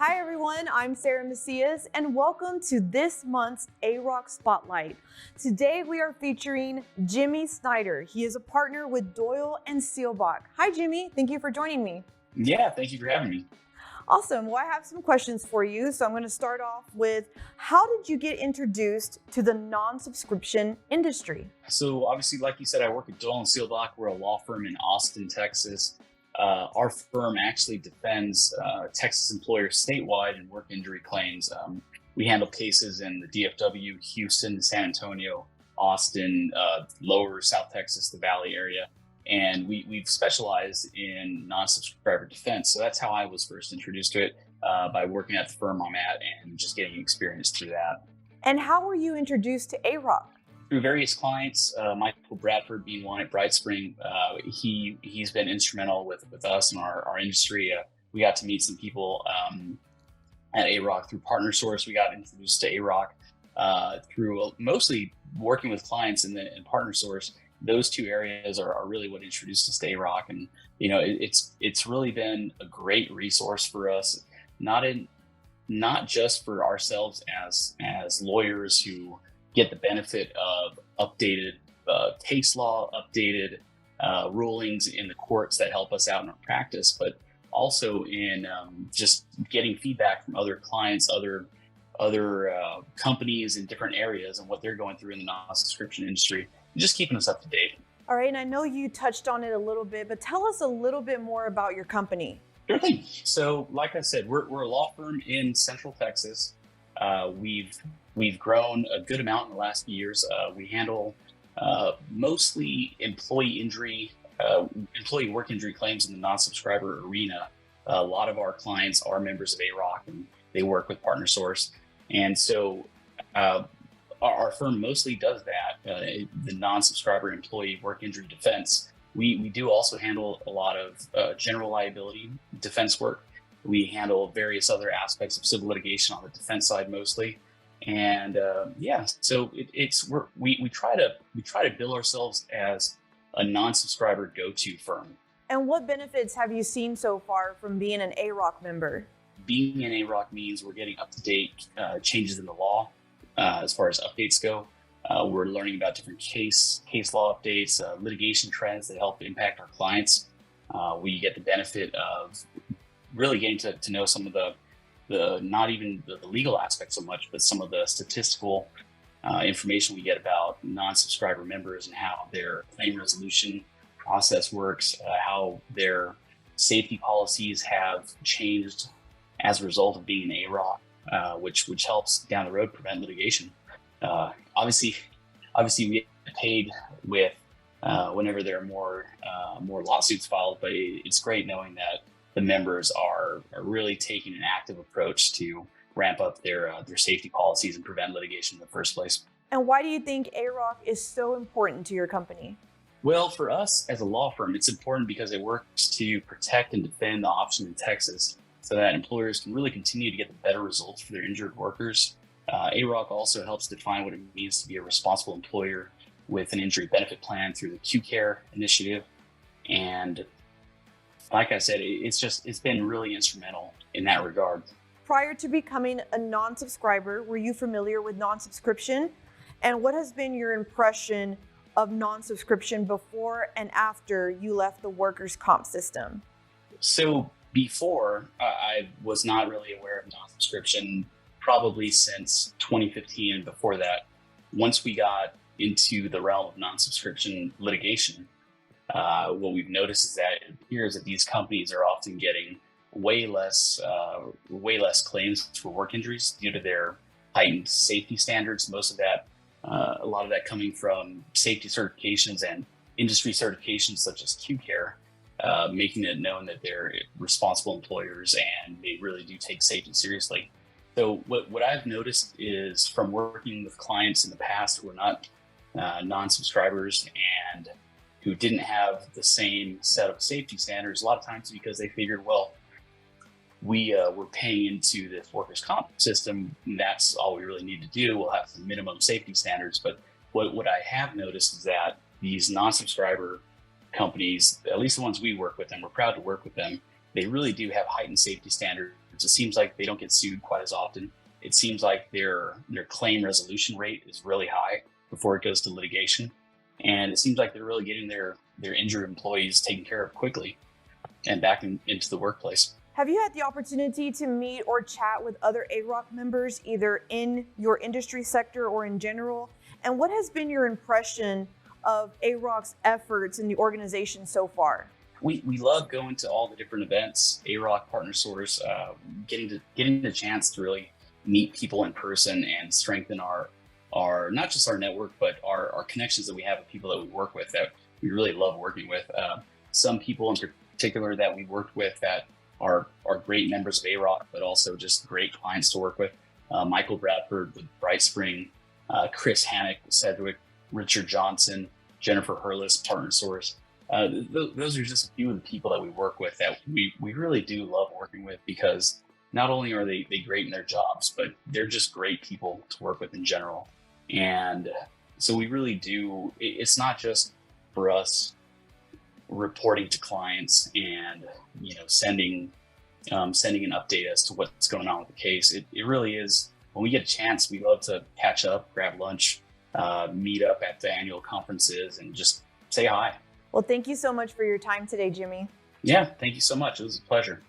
Hi everyone, I'm Sarah Macias and welcome to this month's ARAWC Spotlight. Today we are featuring Jimmy Snyder. He is a partner with Doyle and Seelbach. Hi Jimmy, thank you for joining me. Yeah, thank you for having me. Awesome, well I have some questions for you. So I'm going to start off with, how did you get introduced to the non-subscription industry? So obviously, like you said, I work at Doyle and Seelbach. We're a law firm in Austin, Texas. Our firm actually defends Texas employers statewide in work injury claims. We handle cases in the DFW, Houston, San Antonio, Austin, lower South Texas, the Valley area. And we've specialized in non-subscriber defense. So that's how I was first introduced to it, by working at the firm I'm at and just getting experience through that. And how were you introduced to ARAWC? Through various clients, Michael Bradford being one at BrightSpring. He's been instrumental with us in our industry. We got to meet some people at ARAWC through Partner Source. We got introduced to ARAWC through mostly working with clients in Partner Source. Those two areas are really what introduced us to ARAWC, and it's really been a great resource for us, not just for ourselves as lawyers who get the benefit of updated case law, updated rulings in the courts that help us out in our practice, but also in just getting feedback from other clients, other companies in different areas and what they're going through in the non-subscription industry, and just keeping us up to date. All right, and I know you touched on it a little bit, but tell us a little bit more about your company. Sure thing. So, like I said, we're a law firm in Central Texas. We've grown a good amount in the last few years. We handle mostly employee work injury claims in the non-subscriber arena. A lot of our clients are members of ARAWC and they work with Partner Source. And so our firm mostly does that, the non-subscriber employee work injury defense. We do also handle a lot of general liability defense work. We handle various other aspects of civil litigation on the defense side mostly. And so we try to bill ourselves as a non-subscriber go-to firm. And what benefits have you seen so far from being an ARAWC member? Being an ARAWC means we're getting up-to-date changes in the law as far as updates go. We're learning about different case law updates, litigation trends that help impact our clients. We get the benefit of really getting to know some of the not even the legal aspects so much, but some of the statistical information we get about non-subscriber members and how their claim resolution process works, how their safety policies have changed as a result of being an ARAWC, which helps down the road prevent litigation. Obviously we get paid with whenever there are more lawsuits filed, but it's great knowing that the members are really taking an active approach to ramp up their safety policies and prevent litigation in the first place. And why do you think ARAWC is so important to your company? Well, for us as a law firm, it's important because it works to protect and defend the option in Texas so that employers can really continue to get the better results for their injured workers. ARAWC also helps define what it means to be a responsible employer with an injury benefit plan through the Q-Care initiative. And like I said, it's been really instrumental in that regard. Prior to becoming a non-subscriber, were you familiar with non-subscription? And what has been your impression of non-subscription before and after you left the workers' comp system? So before, I was not really aware of non-subscription probably since 2015 and before that. Once we got into the realm of non-subscription litigation, what we've noticed is that it appears that these companies are often getting way less claims for work injuries due to their heightened safety standards. Most of that, a lot of that coming from safety certifications and industry certifications such as Q-Care, making it known that they're responsible employers and they really do take safety seriously. So what I've noticed is from working with clients in the past who are not non-subscribers and who didn't have the same set of safety standards, a lot of times because they figured, well, we're paying into this workers' comp system, and that's all we really need to do. We'll have some minimum safety standards. But what I have noticed is that these non-subscriber companies, at least the ones we work with, and we're proud to work with them, they really do have heightened safety standards It seems like they don't get sued quite as often. It seems like their claim resolution rate is really high before it goes to litigation. And it seems like they're really getting their injured employees taken care of quickly and back into the workplace. Have you had the opportunity to meet or chat with other ARAWC members, either in your industry sector or in general? And what has been your impression of ARAWC's efforts in the organization so far? We love going to all the different events, ARAWC Partner Source, getting the chance to really meet people in person and strengthen our not just our network, but our connections that we have with people that we work with that we really love working with. Some people in particular that we worked with that are great members of ARAWC, but also just great clients to work with. Michael Bradford with Bright Spring, Chris Hannock with Sedgwick, Richard Johnson, Jennifer Hurlis, Partner Source. Those are just a few of the people that we work with that we really do love working with, because not only are they great in their jobs, but they're just great people to work with in general. And so we really do, it's not just for us reporting to clients and, sending an update as to what's going on with the case. It really is, when we get a chance, we love to catch up, grab lunch, meet up at the annual conferences and just say hi. Well, thank you so much for your time today, Jimmy. Yeah, thank you so much. It was a pleasure.